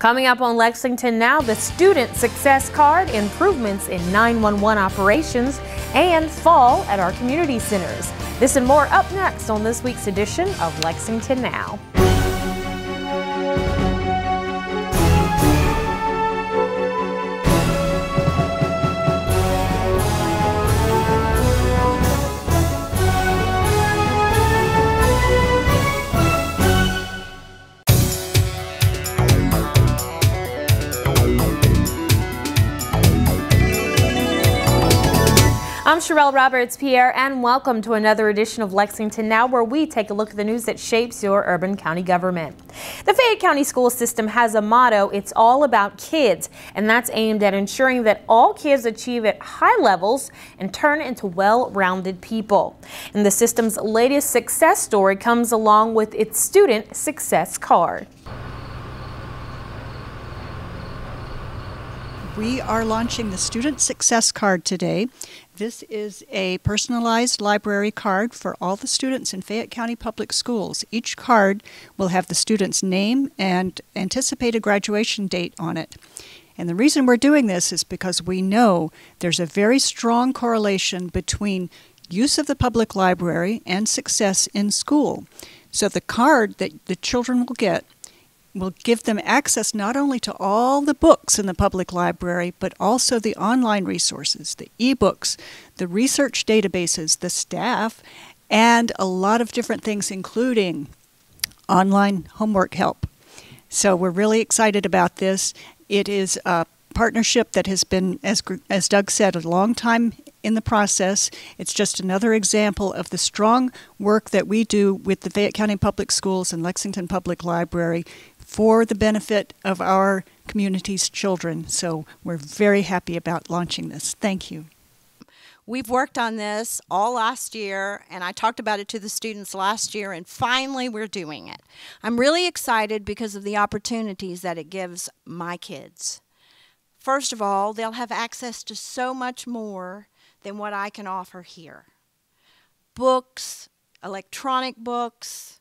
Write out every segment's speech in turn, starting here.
Coming up on Lexington Now, the Student Success Card, improvements in 911 operations, and fall at our community centers. This and more up next on this week's edition of Lexington Now. I'm Sherelle Roberts-Pierre, and welcome to another edition of Lexington Now, where we take a look at the news that shapes your urban county government. The Fayette County school system has a motto: it's all about kids, and that's aimed at ensuring that all kids achieve at high levels and turn into well-rounded people. And the system's latest success story comes along with its Student Success Card. We are launching the Student Success Card today. This is a personalized library card for all the students in Fayette County Public Schools. Each card will have the student's name and anticipated graduation date on it. And the reason we're doing this is because we know there's a very strong correlation between use of the public library and success in school. So the card that the children will get will give them access not only to all the books in the public library, but also the online resources, the e-books, the research databases, the staff, and a lot of different things, including online homework help. So we're really excited about this. It is a partnership that has been, as Doug said, a long time in the process. It's just another example of the strong work that we do with the Fayette County Public Schools and Lexington Public Library for the benefit of our community's children. So we're very happy about launching this. Thank you. We've worked on this all last year, and I talked about it to the students last year, and finally we're doing it. I'm really excited because of the opportunities that it gives my kids. First of all, they'll have access to so much more than what I can offer here. Books, electronic books,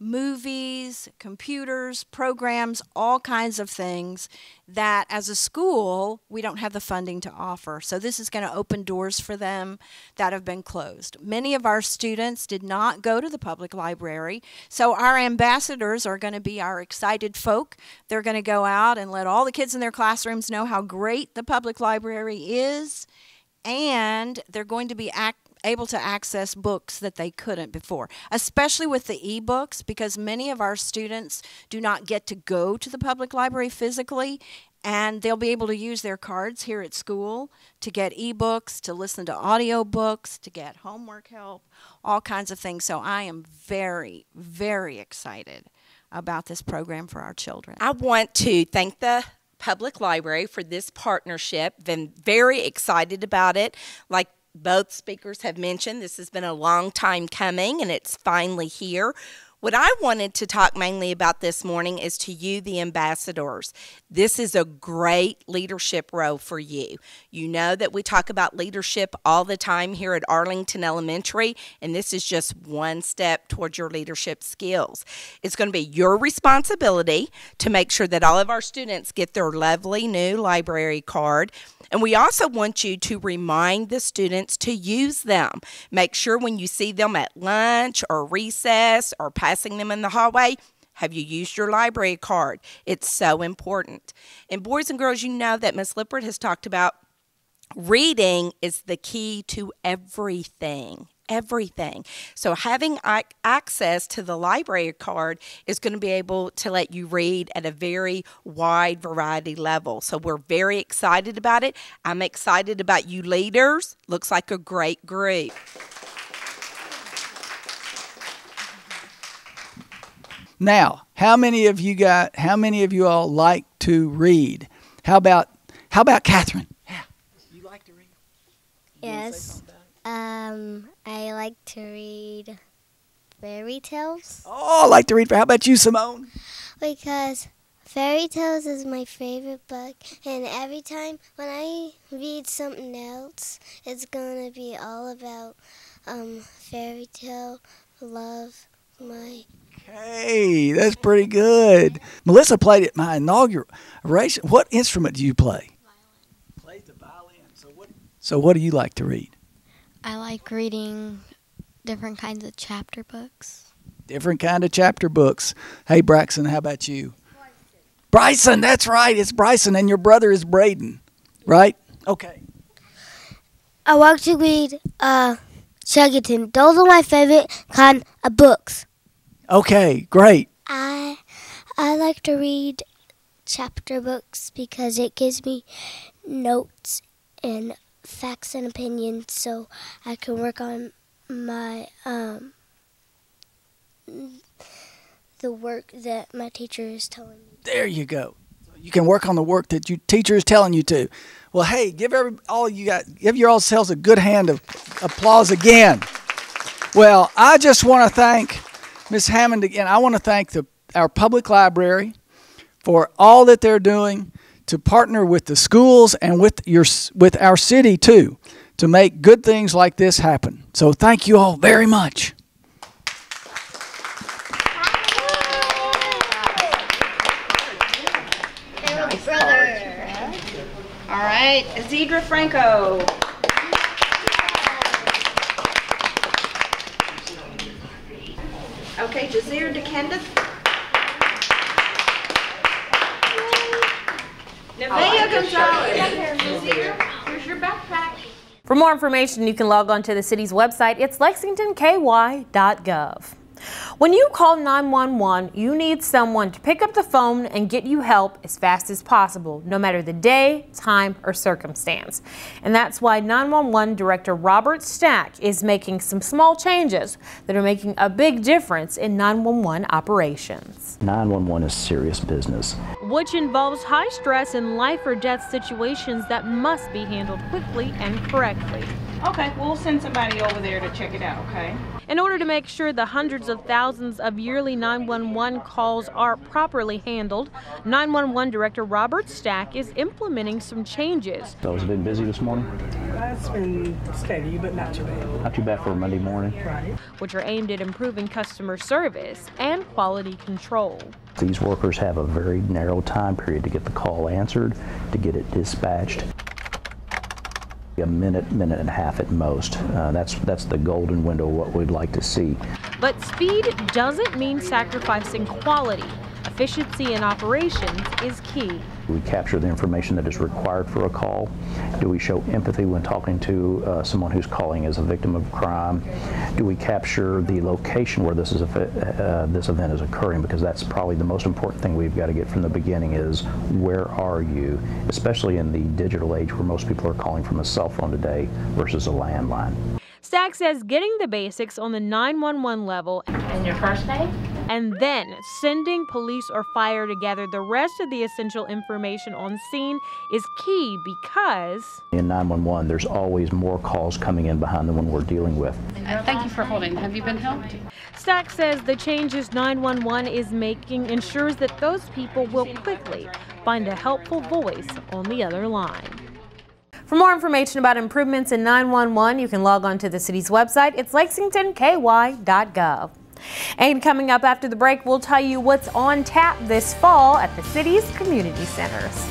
movies, computers, programs, all kinds of things that as a school we don't have the funding to offer. So this is going to open doors for them that have been closed. Many of our students did not go to the public library, so our ambassadors are going to be our excited folk. They're going to go out and let all the kids in their classrooms know how great the public library is, and they're going to be able to access books that they couldn't before, especially with the e-books, because many of our students do not get to go to the public library physically, and they'll be able to use their cards here at school to get e-books, to listen to audio books, to get homework help, all kinds of things. So I am very, very excited about this program for our children. I want to thank the Public Library for this partnership. Been very excited about it. Like both speakers have mentioned, this has been a long time coming, and it's finally here. What I wanted to talk mainly about this morning is to you, the ambassadors. This is a great leadership role for you. You know that we talk about leadership all the time here at Arlington Elementary, and this is just one step towards your leadership skills. It's going to be your responsibility to make sure that all of our students get their lovely new library card. And we also want you to remind the students to use them. Make sure when you see them at lunch or recess or passing them in the hallway, have you used your library card? It's so important. And boys and girls, you know that Ms. Lippert has talked about reading is the key to everything. Everything. So having access to the library card is going to be able to let you read at a very wide variety level. So we're very excited about it. I'm excited about you leaders. Looks like a great group. Now, how many of you all like to read? How about Catherine? Yeah. You like to read? Yes. I like to read fairy tales. Oh, I like to read. How about you, Simone? Because fairy tales is my favorite book, and every time when I read something else, it's going to be all about fairy tale, love, my Hey, that's pretty good. Melissa played at my inauguration. What instrument do you play? Violin. Plays the violin. So what do you like to read? I like reading different kinds of chapter books. Different kind of chapter books. Hey, Braxton, how about you? Bryson, that's right. It's Bryson, and your brother is Braden, right? Okay. I like to read Lexington. Those are my favorite kind of books. Okay, great. I like to read chapter books because it gives me notes and facts and opinions so I can work on my the work that my teacher is telling me. There you go. You can work on the work that your teacher is telling you to. Well, hey, give yourselves a good hand of applause again. Well, I just want to thank Ms. Hammond again. I want to thank our public library for all that they're doing to partner with the schools and with our city too to make good things like this happen. So thank you all very much. All right, Isidra Franco. Okay, Jazir DeKendeth. Nevaeh Gonzalez. Jazir, here's your backpack. For more information, you can log on to the city's website. It's lexingtonky.gov. When you call 911, you need someone to pick up the phone and get you help as fast as possible, no matter the day, time, or circumstance. And that's why 911 Director Robert Stack is making some small changes that are making a big difference in 911 operations. 911 is serious business, which involves high stress and life or death situations that must be handled quickly and correctly. Okay, we'll send somebody over there to check it out, okay? In order to make sure the hundreds of thousands of yearly 911 calls are properly handled, 911 Director Robert Stack is implementing some changes. So has it been busy this morning? It's been steady, but not too bad. Not too bad for a Monday morning. Right. Which are aimed at improving customer service and quality control. These workers have a very narrow time period to get the call answered, to get it dispatched. A minute and a half at most. That's the golden window of what we'd like to see. But speed doesn't mean sacrificing quality. Efficiency in operations is key. Do we capture the information that is required for a call? Do we show empathy when talking to someone who's calling as a victim of crime? Do we capture the location where this event is occurring? Because that's probably the most important thing we've got to get from the beginning is where are you? Especially in the digital age where most people are calling from a cell phone today versus a landline. Stack says getting the basics on the 911 level and your first name? And then sending police or fire to gather the rest of the essential information on scene is key because in 911 there's always more calls coming in behind the one we're dealing with. Thank you for holding. Have you been helped? Stack says the changes 911 is making ensures that those people will quickly find a helpful voice on the other line. For more information about improvements in 911, you can log on to the city's website. It's lexingtonky.gov. And coming up after the break, we'll tell you what's on tap this fall at the city's community centers.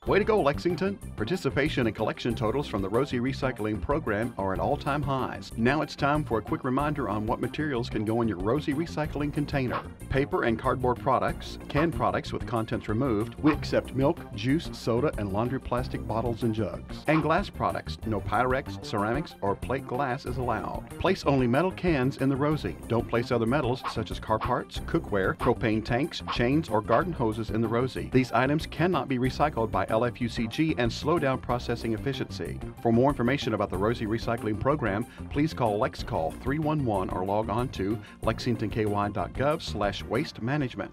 Way to go, Lexington! Participation and collection totals from the Rosie Recycling Program are at all-time highs. Now it's time for a quick reminder on what materials can go in your Rosie Recycling container. Paper and cardboard products, canned products with contents removed. We accept milk, juice, soda, and laundry plastic bottles and jugs. And glass products. No Pyrex, ceramics, or plate glass is allowed. Place only metal cans in the Rosie. Don't place other metals such as car parts, cookware, propane tanks, chains, or garden hoses in the Rosie. These items cannot be recycled by LFUCG and slow down processing efficiency. For more information about the Rosie Recycling Program, please call LexCall 311 or log on to lexingtonky.gov/waste management.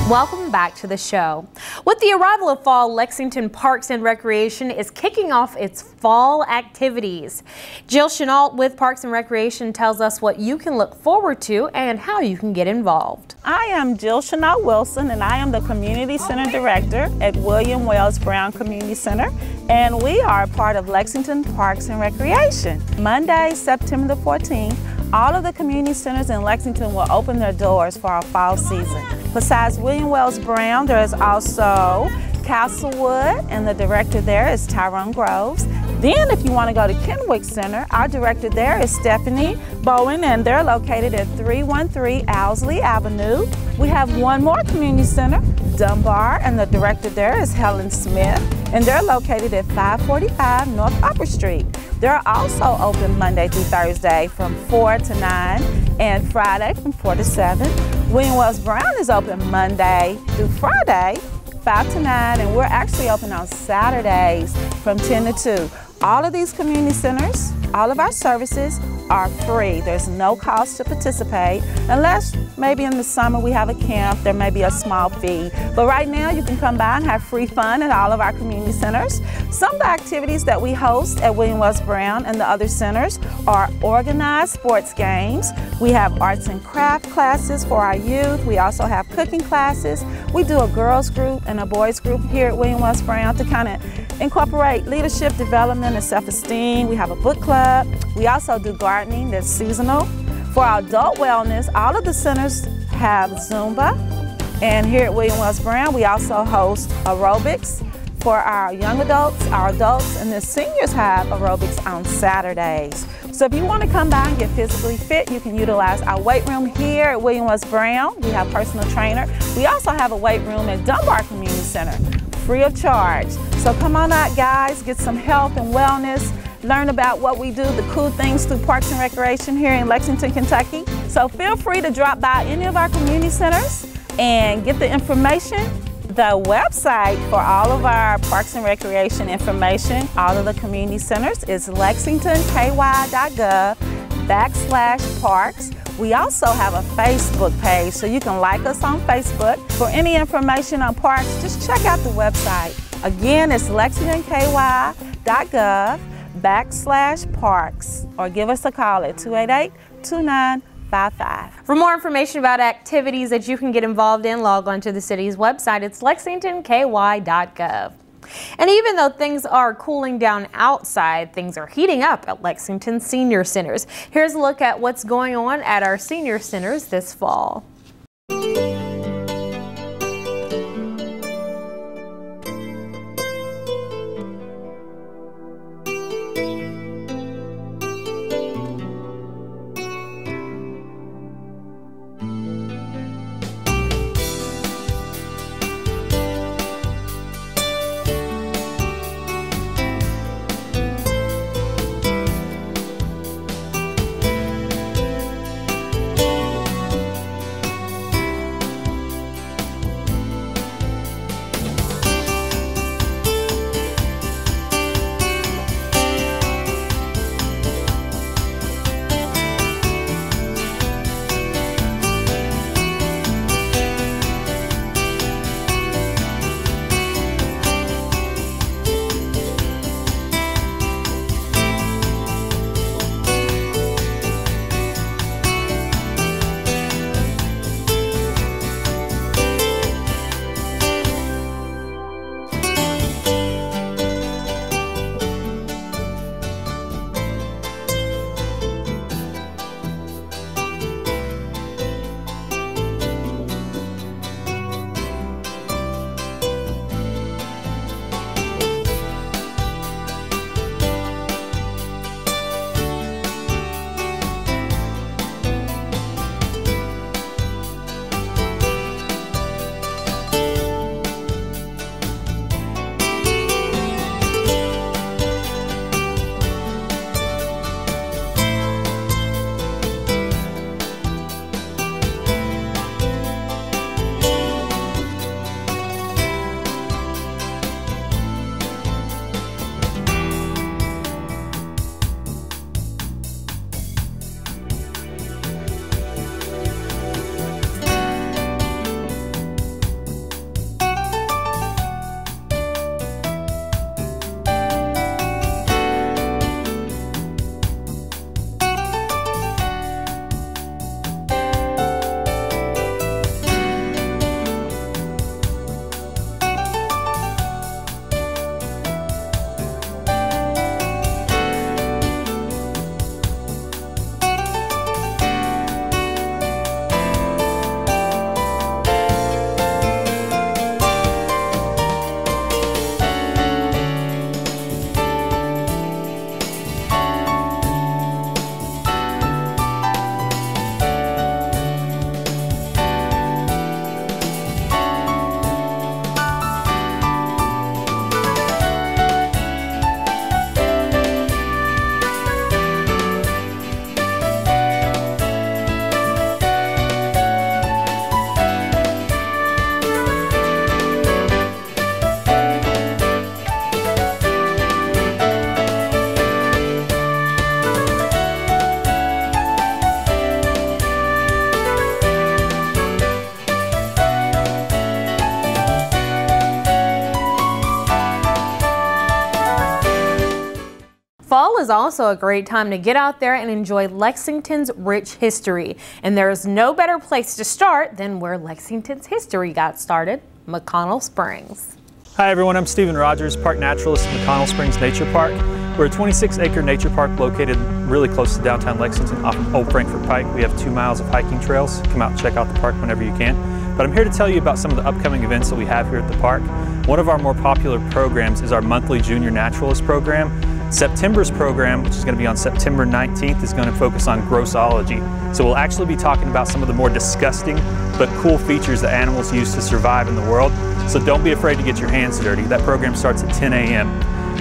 Welcome back to the show. With the arrival of fall, Lexington Parks and Recreation is kicking off its fall activities. Jill Chenault with Parks and Recreation tells us what you can look forward to and how you can get involved. I am Jill Chenault Wilson, and I am the Community Center Director at William Wells Brown Community Center, and we are a part of Lexington Parks and Recreation. Monday, September the 14th, all of the community centers in Lexington will open their doors for our fall season. Besides William Wells Brown, there is also Castlewood, and the director there is Tyrone Groves. Then if you want to go to Kenwick Center, our director there is Stephanie Bowen, and they're located at 313 Owsley Avenue. We have one more community center, Dunbar, and the director there is Helen Smith, and they're located at 545 North Upper Street. They're also open Monday through Thursday from 4 to 9 and Friday from 4 to 7. William Wells Brown is open Monday through Friday, 5 to 9, and we're actually open on Saturdays from 10 to 2. All of these community centers, all of our services are free. There's no cost to participate, unless maybe in the summer we have a camp, there may be a small fee. But right now you can come by and have free fun at all of our community centers. Some of the activities that we host at William Wells Brown and the other centers are organized sports games. We have arts and craft classes for our youth. We also have cooking classes. We do a girls group and a boys group here at William Wells Brown to kind of incorporate leadership development and self-esteem. We have a book club. We also do gardening that's seasonal. For our adult wellness, all of the centers have Zumba. And here at William Wells Brown, we also host aerobics for our young adults, our adults, and the seniors have aerobics on Saturdays. So if you want to come by and get physically fit, you can utilize our weight room here at William Wells Brown. We have personal trainer. We also have a weight room at Dunbar Community Center, free of charge. So come on out, guys, get some health and wellness, learn about what we do, the cool things through Parks and Recreation here in Lexington, Kentucky. So feel free to drop by any of our community centers and get the information. The website for all of our Parks and Recreation information, all of the community centers, is lexingtonky.gov/parks. We also have a Facebook page, so you can like us on Facebook. For any information on parks, just check out the website. Again, it's lexingtonky.gov/parks, or give us a call at 288-2955. For more information about activities that you can get involved in, log on to the city's website. It's lexingtonky.gov. And even though things are cooling down outside, things are heating up at Lexington Senior Centers. Here's a look at what's going on at our senior centers this fall. is also a great time to get out there and enjoy Lexington's rich history. And there is no better place to start than where Lexington's history got started, McConnell Springs. Hi everyone, I'm Stephen Rogers, park naturalist at McConnell Springs Nature Park. We're a 26-acre nature park located really close to downtown Lexington off of Old Frankfort Pike. We have 2 miles of hiking trails. Come out and check out the park whenever you can. But I'm here to tell you about some of the upcoming events that we have here at the park. One of our more popular programs is our monthly Junior Naturalist program. September's program, which is going to be on September 19th, is going to focus on grossology. So we'll actually be talking about some of the more disgusting but cool features that animals use to survive in the world. So don't be afraid to get your hands dirty. That program starts at 10 a.m.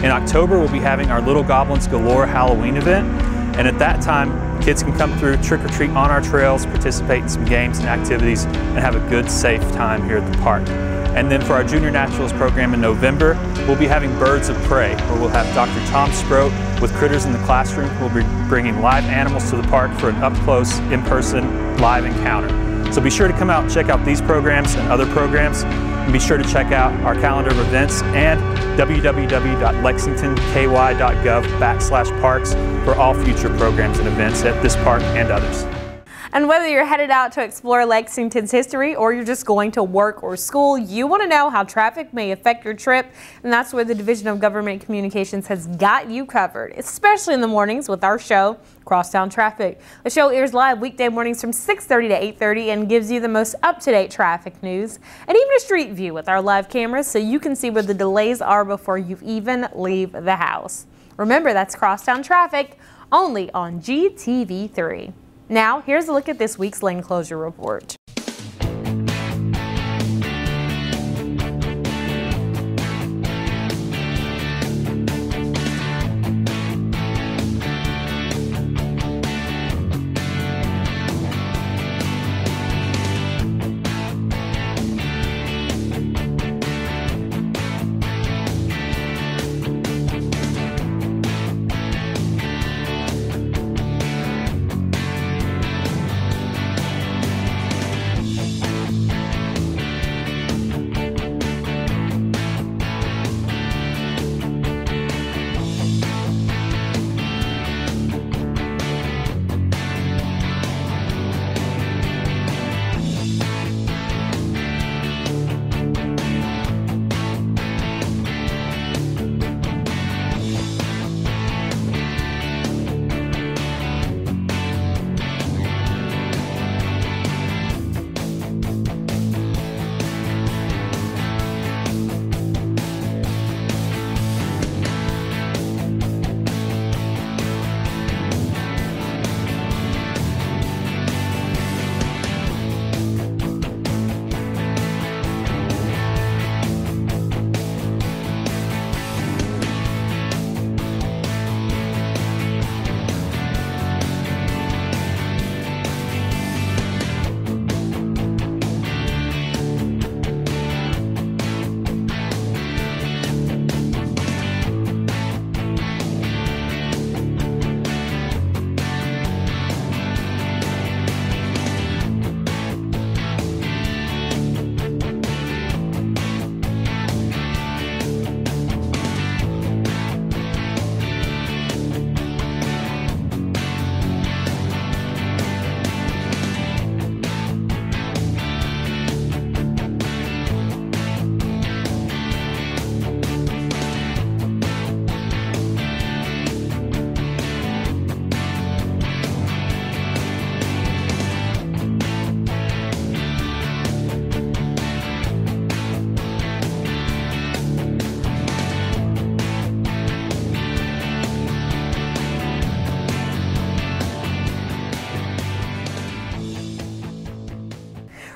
In October, we'll be having our Little Goblins Galore Halloween event. And at that time, kids can come through, trick or treat on our trails, participate in some games and activities, and have a good, safe time here at the park. And then for our Junior Naturalist program in November, we'll be having Birds of Prey, where we'll have Dr. Tom Sproat with Critters in the Classroom. We'll be bringing live animals to the park for an up-close, in-person, live encounter. So be sure to come out and check out these programs and other programs. And be sure to check out our calendar of events and www.lexingtonky.gov/parks for all future programs and events at this park and others. And whether you're headed out to explore Lexington's history or you're just going to work or school, you want to know how traffic may affect your trip, and that's where the Division of Government Communications has got you covered, especially in the mornings with our show, Crosstown Traffic. The show airs live weekday mornings from 6:30 to 8:30 and gives you the most up-to-date traffic news and even a street view with our live cameras so you can see where the delays are before you even leave the house. Remember, that's Crosstown Traffic, only on GTV3. Now, here's a look at this week's lane closure report.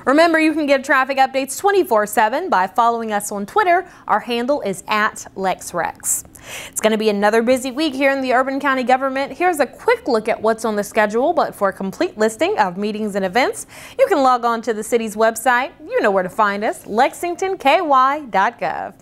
Remember, you can get traffic updates 24/7 by following us on Twitter. Our handle is @LexRex. It's going to be another busy week here in the Urban County government. Here's a quick look at what's on the schedule, but for a complete listing of meetings and events, you can log on to the city's website. You know where to find us, lexingtonky.gov.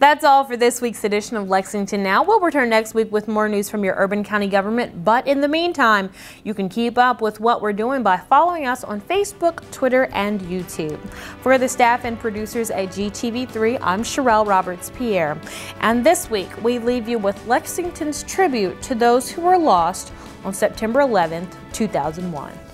That's all for this week's edition of Lexington Now. We'll return next week with more news from your urban county government. But in the meantime, you can keep up with what we're doing by following us on Facebook, Twitter, and YouTube. For the staff and producers at GTV3, I'm Sherelle Roberts-Pierre. And this week, we leave you with Lexington's tribute to those who were lost on September 11th, 2001.